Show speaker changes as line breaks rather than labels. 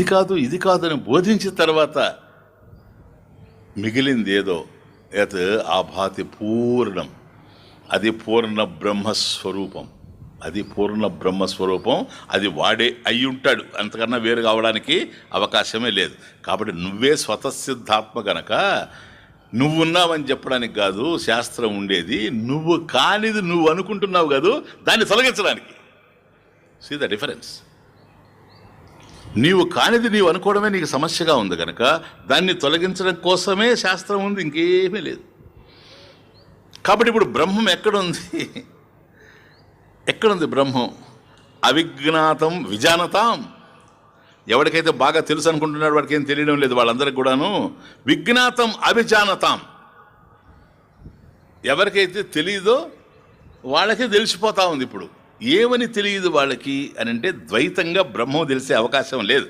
ఇది కాదు అని బోధించిన తర్వాత మిగిలింది ఏదో యత్ ఆభాతి పూర్ణం, అది పూర్ణ బ్రహ్మస్వరూపం, అది వాడే అయి ఉంటాడు, అంతకన్నా వేరు కావడానికి అవకాశమే లేదు. కాబట్టి నువ్వే స్వతసిద్ధాత్మ గనక నువ్వున్నావని చెప్పడానికి కాదు శాస్త్రం ఉండేది, నువ్వు కానిది నువ్వు అనుకుంటున్నావు కాదు దాన్ని తొలగించడానికి. See the difference. నీవు కానిది నీవు అనుకోవడమే నీకు సమస్యగా ఉంది కనుక దాన్ని తొలగించడం కోసమే శాస్త్రం ఉంది, ఇంకేమీ లేదు. కాబట్టి ఇప్పుడు బ్రహ్మం ఎక్కడుంది బ్రహ్మం? అవిజ్ఞాతం విజానతాం. ఎవరికైతే బాగా తెలుసు అనుకుంటున్నాడు వాడికి ఏం తెలియడం లేదు, వాళ్ళందరికీ కూడాను విజ్ఞాతం అవిజానతాం. ఎవరికైతే తెలియదో వాళ్ళకే తెలిసిపోతా ఉంది. ఇప్పుడు ఏమని తెలియదు వాళ్ళకి అని అంటే ద్వైతంగా బ్రహ్మం తెలిసే అవకాశం లేదు.